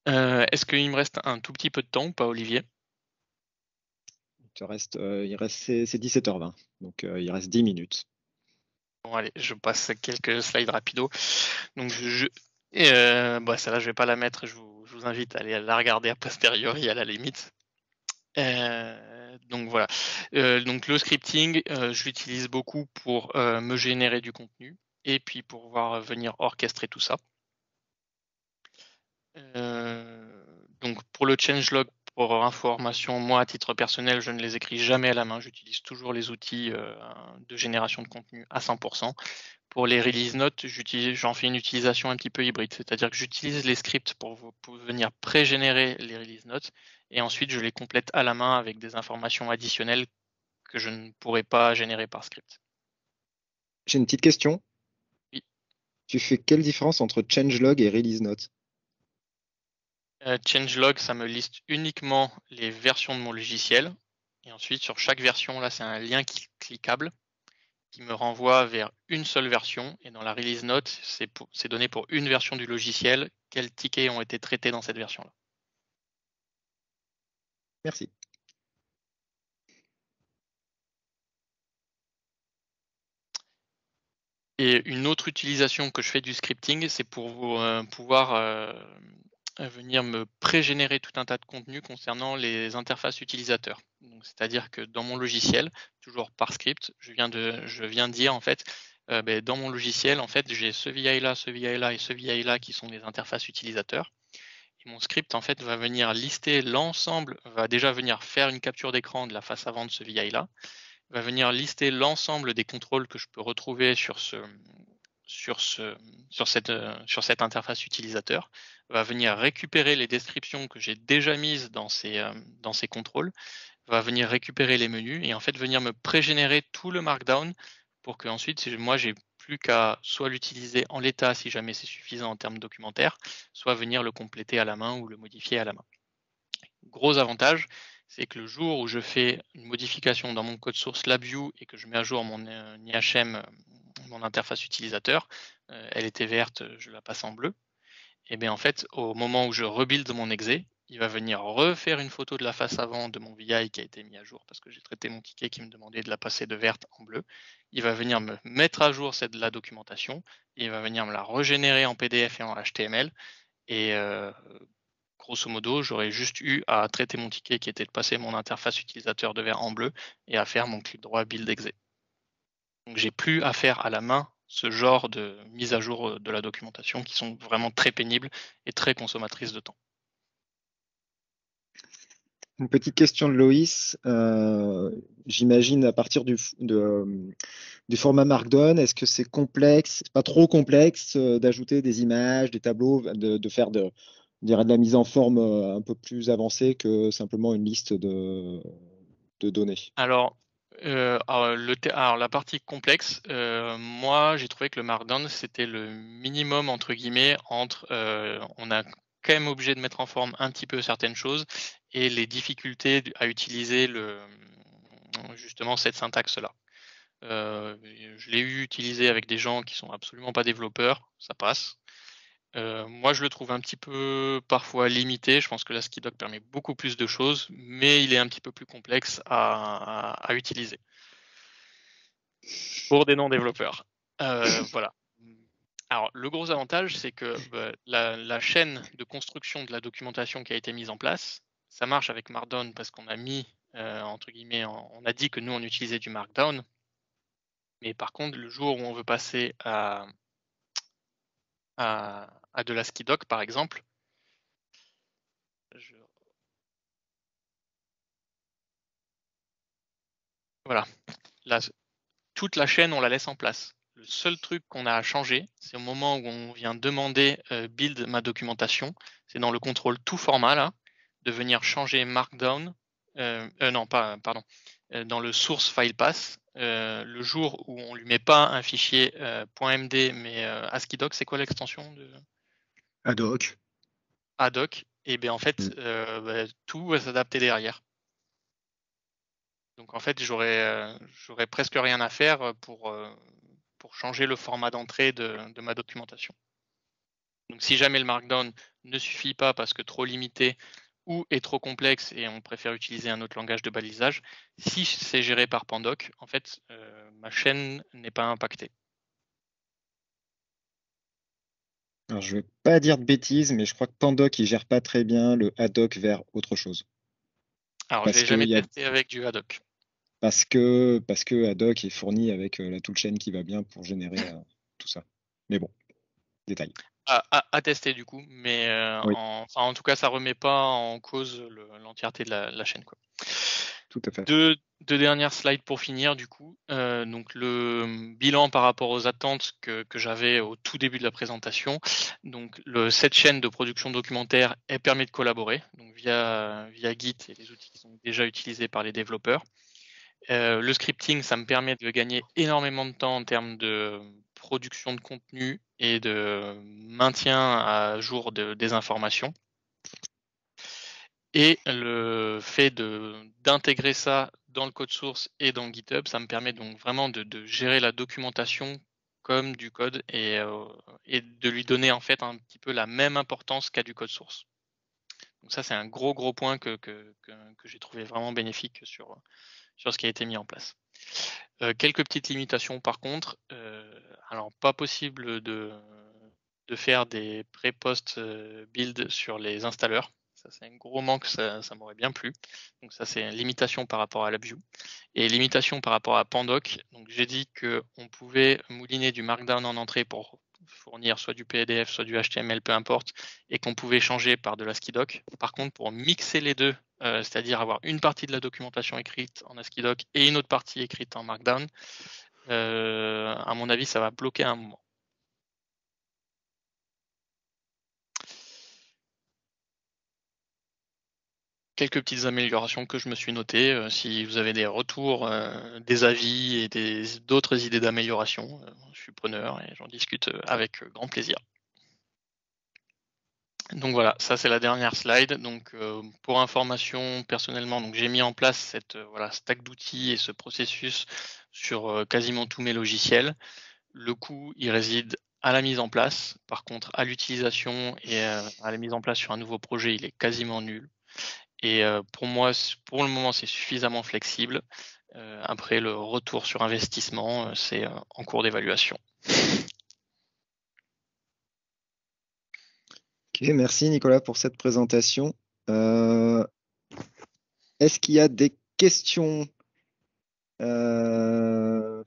Est-ce qu'il me reste un tout petit peu de temps ou pas, Olivier? C'est 17h20, donc il reste 10 minutes. Bon, allez, je passe quelques slides rapido. Donc, celle-là, je vais pas la mettre. Je vous invite à aller la regarder a posteriori à la limite. Donc voilà. Donc le scripting, je l'utilise beaucoup pour me générer du contenu et puis pour pouvoir venir orchestrer tout ça. Donc pour le changelog, pour information, moi à titre personnel, je ne les écris jamais à la main. J'utilise toujours les outils de génération de contenu à 100%. Pour les release notes, j'en fais une utilisation un petit peu hybride, c'est-à-dire que j'utilise les scripts pour venir pré-générer les release notes et ensuite je les complète à la main avec des informations additionnelles que je ne pourrais pas générer par script. J'ai une petite question. Oui. Tu fais quelle différence entre changelog et release note? Changelog, ça me liste uniquement les versions de mon logiciel et ensuite sur chaque version, là c'est un lien cliquable qui me renvoie vers une seule version. Et dans la release note, c'est donné pour une version du logiciel, quels tickets ont été traités dans cette version-là. Merci. Et une autre utilisation que je fais du scripting, c'est pour pouvoir venir me pré-générer tout un tas de contenus concernant les interfaces utilisateurs. C'est-à-dire que dans mon logiciel, toujours par script, je viens dire en fait, dans mon logiciel, en fait, j'ai ce VI là et ce VI là qui sont les interfaces utilisateurs. Et mon script, en fait, va venir lister l'ensemble, va déjà venir faire une capture d'écran de la face avant de ce VI-là, va venir lister l'ensemble des contrôles que je peux retrouver sur cette interface utilisateur, va venir récupérer les descriptions que j'ai déjà mises dans ces contrôles, va venir récupérer les menus et en fait venir me pré-générer tout le markdown pour que ensuite, moi, j'ai plus qu'à soit l'utiliser en l'état si jamais c'est suffisant en termes documentaires, soit venir le compléter à la main ou le modifier à la main. Gros avantage, c'est que le jour où je fais une modification dans mon code source LabVIEW et que je mets à jour mon IHM, mon interface utilisateur, elle était verte, je la passe en bleu. Et bien en fait, au moment où je rebuild mon exe, il va venir refaire une photo de la face avant de mon VI qui a été mis à jour parce que j'ai traité mon ticket qui me demandait de la passer de verte en bleu. Il va venir me mettre à jour la documentation, et il va venir me la régénérer en PDF et en HTML. Et grosso modo, j'aurais juste eu à traiter mon ticket qui était de passer mon interface utilisateur de vert en bleu et à faire mon clic droit build exe. Donc j'ai plus à faire à la main ce genre de mise à jour de la documentation qui sont vraiment très pénibles et très consommatrices de temps. Une petite question de Loïs. J'imagine à partir du format Markdown, est-ce que c'est complexe, pas trop complexe d'ajouter des images, des tableaux, de faire de la mise en forme un peu plus avancée que simplement une liste de données? Alors, la partie complexe, moi j'ai trouvé que le Markdown c'était le minimum entre guillemets entre on a quand même obligé de mettre en forme un petit peu certaines choses et les difficultés à utiliser justement cette syntaxe-là. Je l'ai utilisé avec des gens qui sont absolument pas développeurs, ça passe. Moi, je le trouve un petit peu parfois limité. Je pense que la Skidoc permet beaucoup plus de choses, mais il est un petit peu plus complexe à utiliser pour des non-développeurs. Voilà. Alors, le gros avantage, c'est que la chaîne de construction de la documentation qui a été mise en place, ça marche avec Markdown parce qu'on a mis, entre guillemets, on a dit que nous, on utilisait du Markdown. Mais par contre, le jour où on veut passer à de la Skidoc, par exemple, voilà, toute la chaîne, on la laisse en place. Le seul truc qu'on a à changer, c'est au moment où on vient demander build ma documentation, c'est dans le contrôle tout format là, de venir changer Markdown, dans le source file path, le jour où on lui met pas un fichier .md mais ASCII-doc, c'est quoi l'extension de Ad-hoc. Ad-hoc, et bien en fait tout va s'adapter derrière. Donc en fait j'aurais presque rien à faire pour changer le format d'entrée de ma documentation. Donc si jamais le Markdown ne suffit pas parce que trop limité ou est trop complexe et on préfère utiliser un autre langage de balisage, si c'est géré par Pandoc, en fait, ma chaîne n'est pas impactée. Alors, je ne vais pas dire de bêtises, mais je crois que Pandoc, il gère pas très bien le ad-hoc vers autre chose. Alors, je ne l'ai jamais testé avec du ad-hoc. Parce que ad-hoc est fourni avec la toolchain qui va bien pour générer tout ça. Mais bon, détail. À tester du coup, mais Oui. en tout cas, ça remet pas en cause l'entièreté de la chaîne, quoi. Tout à fait. Deux dernières slides pour finir du coup. Donc le bilan par rapport aux attentes que j'avais au tout début de la présentation. Donc cette chaîne de production documentaire permet de collaborer donc via Git et les outils qui sont déjà utilisés par les développeurs. Le scripting, ça me permet de gagner énormément de temps en termes de production de contenu et de maintien à jour des informations. Et le fait d'intégrer ça dans le code source et dans GitHub, ça me permet donc vraiment de gérer la documentation comme du code et de lui donner en fait un petit peu la même importance qu'à du code source. Donc ça, c'est un gros point que j'ai trouvé vraiment bénéfique sur ce qui a été mis en place. Quelques petites limitations par contre. Alors, pas possible de faire des pré-post build sur les installeurs. Ça, c'est un gros manque, ça m'aurait bien plu. Donc ça, c'est une limitation par rapport à LabVIEW. Et limitation par rapport à Pandoc. Donc j'ai dit qu'on pouvait mouliner du Markdown en entrée pour fournir soit du PDF, soit du HTML, peu importe, et qu'on pouvait changer par de l'ASCII-Doc. Par contre, pour mixer les deux, c'est-à-dire avoir une partie de la documentation écrite en ASCII-Doc et une autre partie écrite en Markdown, à mon avis, ça va bloquer un moment. Quelques petites améliorations que je me suis notées. Si vous avez des retours, des avis et d'autres idées d'amélioration, je suis preneur et j'en discute avec grand plaisir. Donc voilà, ça c'est la dernière slide. Donc pour information, personnellement, donc j'ai mis en place cette stack d'outils et ce processus sur quasiment tous mes logiciels. Le coût, il réside à la mise en place. Par contre, à l'utilisation et à la mise en place sur un nouveau projet, il est quasiment nul. Et pour moi, pour le moment, c'est suffisamment flexible. Après, le retour sur investissement, c'est en cours d'évaluation. Ok, merci Nicolas pour cette présentation. Est-ce qu'il y a des questions? Alors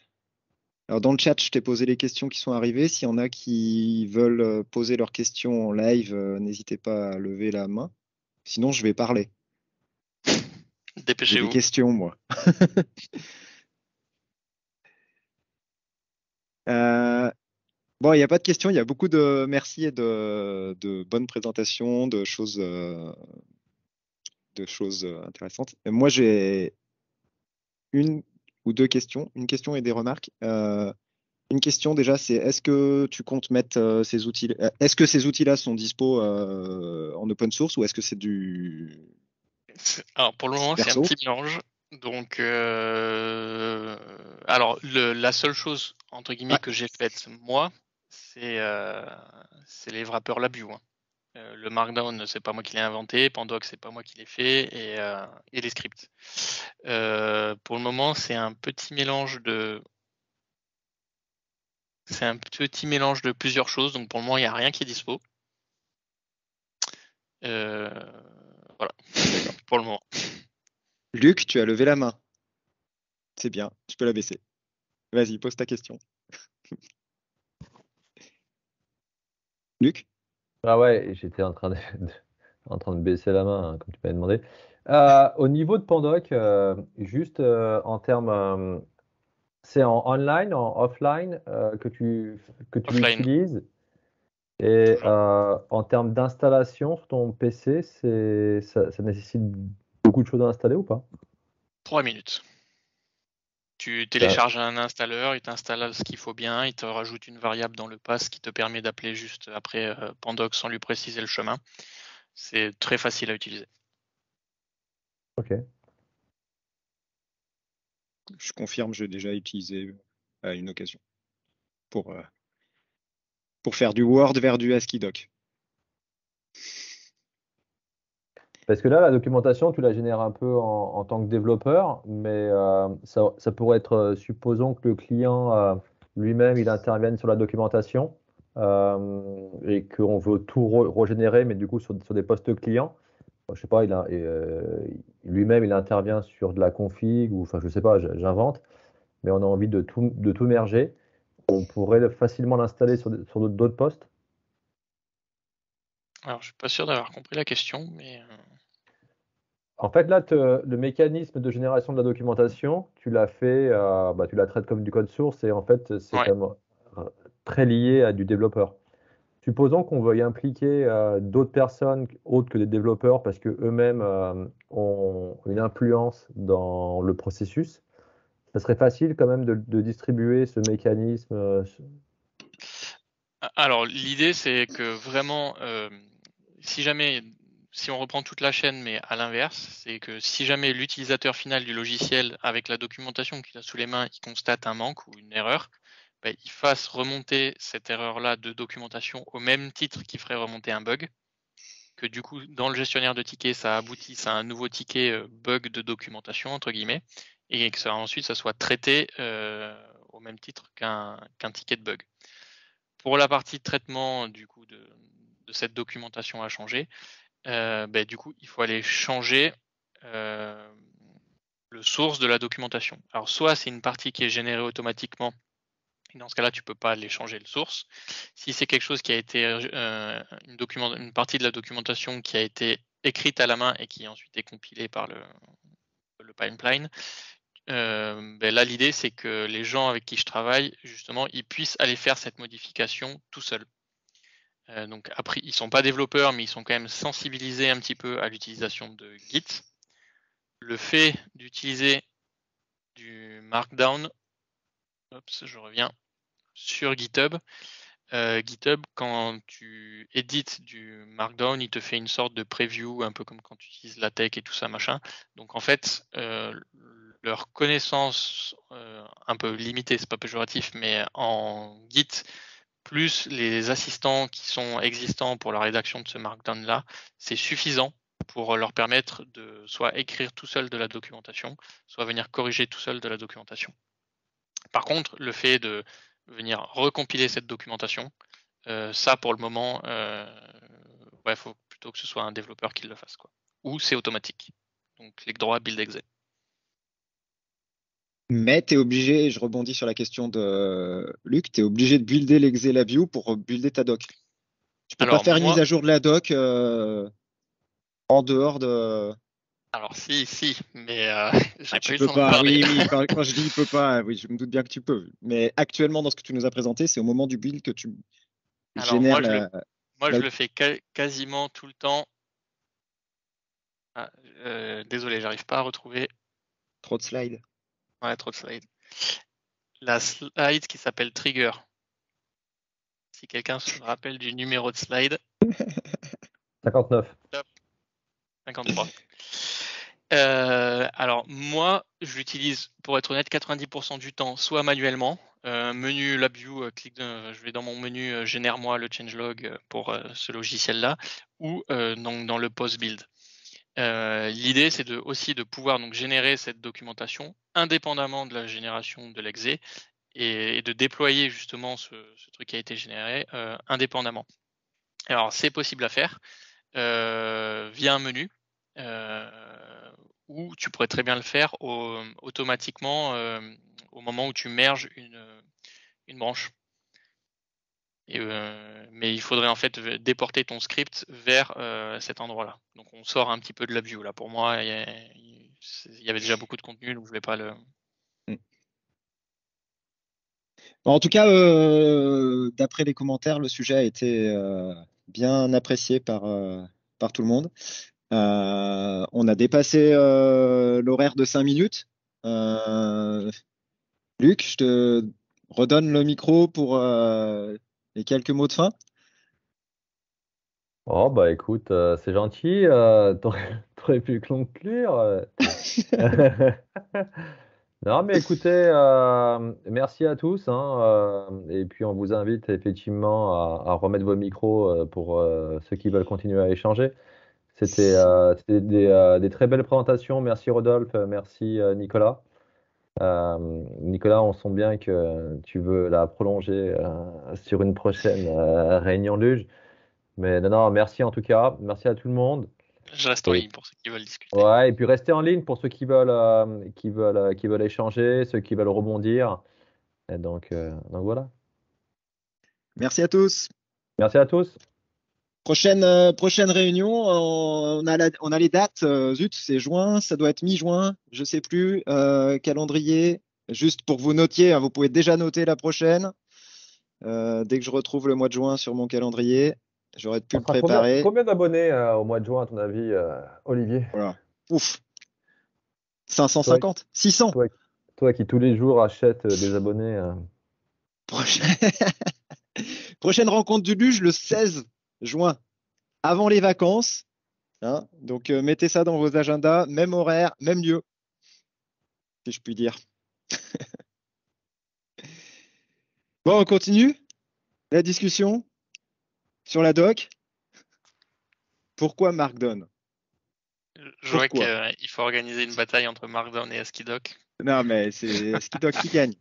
dans le chat, je t'ai posé les questions qui sont arrivées. S'il y en a qui veulent poser leurs questions en live, n'hésitez pas à lever la main. Sinon, je vais parler. J'ai des Dépêchez-vous. questions, moi. Bon, il n'y a pas de questions. Il y a beaucoup de merci et de bonnes présentations, de choses intéressantes. Et moi, j'ai une ou deux questions. Une question et des remarques. Une question déjà, c'est est-ce que tu comptes mettre ces outils, est-ce que ces outils-là sont dispo en open source ou est-ce que c'est du Alors pour le moment, c'est un perso? petit mélange. Donc, alors la seule chose entre guillemets Ouais. que j'ai faite moi, c'est les wrappers LabVIEW. Le Markdown, c'est pas moi qui l'ai inventé. Pandoc, c'est pas moi qui l'ai fait, et les scripts. Pour le moment, c'est un petit mélange de plusieurs choses. Donc pour le moment, il n'y a rien qui est dispo. Voilà, pour le moment. Luc, tu as levé la main. C'est bien, tu peux la baisser. Vas-y, pose ta question. Luc? Ah ouais, j'étais en train de baisser la main, hein, comme tu m'avais demandé. Au niveau de Pandoc, juste en termes, c'est en online, en offline que tu Offline. l'utilises. Et Toujours. en termes d'installation sur ton PC, ça nécessite beaucoup de choses à installer ou pas? 3 minutes. Tu télécharges un installeur, il t'installe ce qu'il faut bien, il te rajoute une variable dans le pass qui te permet d'appeler juste après Pandoc sans lui préciser le chemin. C'est très facile à utiliser. Ok. Je confirme, j'ai déjà utilisé à une occasion pour faire du Word vers du ASCII-Doc. Parce que là, la documentation, tu la génères un peu en tant que développeur, mais ça pourrait être, supposons que le client lui-même, il intervienne sur la documentation et qu'on veut tout régénérer, mais du coup sur des postes clients. Je sais pas, lui-même, il intervient sur de la config, ou enfin, je sais pas, j'invente, mais on a envie de tout merger. On pourrait facilement l'installer sur d'autres postes. Alors, je suis pas sûr d'avoir compris la question, mais En fait, là, le mécanisme de génération de la documentation, tu l'as fait, tu la traites comme du code source et en fait, c'est ouais. quand même très lié à du développeur. Supposons qu'on veuille impliquer d'autres personnes autres que des développeurs parce qu'eux-mêmes ont une influence dans le processus. Ça serait facile quand même de distribuer ce mécanisme. Alors, l'idée, c'est que vraiment, si on reprend toute la chaîne, mais à l'inverse, c'est que si jamais l'utilisateur final du logiciel, avec la documentation qu'il a sous les mains, il constate un manque ou une erreur, il fasse remonter cette erreur-là de documentation au même titre qu'il ferait remonter un bug, que du coup, dans le gestionnaire de tickets, ça aboutisse à un nouveau ticket bug de documentation, entre guillemets, et que ensuite, ça soit traité au même titre qu'un ticket de bug. Pour la partie de traitement du coup de cette documentation à changer, du coup, il faut aller changer le source de la documentation. Alors, soit c'est une partie qui est générée automatiquement Et dans ce cas-là, tu peux pas aller changer le source. Si c'est quelque chose qui a été une partie de la documentation qui a été écrite à la main et qui ensuite est compilée par le pipeline, là l'idée c'est que les gens avec qui je travaille, justement, ils puissent aller faire cette modification tout seuls. Donc après, ils sont pas développeurs, mais ils sont quand même sensibilisés un petit peu à l'utilisation de Git. Le fait d'utiliser du Markdown, je reviens sur GitHub. GitHub, quand tu édites du Markdown, il te fait une sorte de preview, un peu comme quand tu utilises LaTeX et tout ça, machin. Donc en fait, leur connaissance un peu limitée, c'est pas péjoratif, mais en Git, plus les assistants qui sont existants pour la rédaction de ce Markdown-là, c'est suffisant pour leur permettre de soit écrire tout seul de la documentation, soit venir corriger tout seul de la documentation. Par contre, le fait de venir recompiler cette documentation, ça pour le moment, il faut plutôt que ce soit un développeur qui le fasse, quoi. Ou c'est automatique. Donc clic droit, build exe. Mais tu es obligé, je rebondis sur la question de Luc, tu es obligé de builder l'exe la view pour builder ta doc. Tu peux pas faire une mise à jour de la doc en dehors de. Alors si, mais j'ai pas eu peux le temps pas. de parler. Oui, quand je dis il peut pas, oui, je me doute bien que tu peux. Mais actuellement, dans ce que tu nous as présenté, c'est au moment du build que tu Alors génères moi, je le fais quasiment tout le temps. Désolé, j'arrive pas à retrouver. Trop de slides. Ouais, trop de slides. La slide qui s'appelle Trigger. Si quelqu'un se rappelle du numéro de slide. 59. 53. Alors moi, je l'utilise, pour être honnête, 90% du temps, soit manuellement, menu LabVIEW, je vais dans mon menu, génère-moi le changelog pour ce logiciel-là, ou donc dans le post-build. L'idée, c'est aussi de pouvoir donc générer cette documentation indépendamment de la génération de l'exe et de déployer justement ce truc qui a été généré indépendamment. Alors, c'est possible à faire via un menu ou tu pourrais très bien le faire automatiquement au moment où tu merges une branche. Mais il faudrait en fait déporter ton script vers cet endroit-là. Donc on sort un petit peu de la view là. Pour moi, il y avait déjà beaucoup de contenu, donc je voulais pas le. En tout cas, d'après les commentaires, le sujet a été bien apprécié par tout le monde. On a dépassé l'horaire de 5 minutes. Luc, je te redonne le micro pour les quelques mots de fin. Oh, bah écoute, c'est gentil. T'aurais pu conclure. Non, mais écoutez, merci à tous, hein, et puis on vous invite effectivement à remettre vos micros pour ceux qui veulent continuer à échanger. C'était des très belles présentations. Merci Rodolphe, merci Nicolas. Nicolas, on sent bien que tu veux la prolonger sur une prochaine réunion Luge. Mais non, merci en tout cas. Merci à tout le monde. Je reste en ligne pour ceux qui veulent discuter. Ouais, et puis restez en ligne pour ceux qui veulent échanger, ceux qui veulent rebondir. Et donc voilà. Merci à tous. Merci à tous. Prochaine réunion, on a les dates. Zut, c'est juin, ça doit être mi-juin, je sais plus. Calendrier, juste pour que vous notiez, hein, vous pouvez déjà noter la prochaine. Dès que je retrouve le mois de juin sur mon calendrier, j'aurais pu le préparer. Combien d'abonnés au mois de juin, à ton avis, Olivier? Voilà. Ouf. 550, 600. Toi qui tous les jours achètes des abonnés. Prochaine rencontre du Luge le 16 juin, avant les vacances. Hein, donc mettez ça dans vos agendas, même horaire, même lieu, si je puis dire. Bon, on continue la discussion sur la doc. Pourquoi Markdown? Je vois qu'il faut organiser une bataille entre Markdown et ASCII Doc. Non, mais c'est ASCII Doc qui gagne.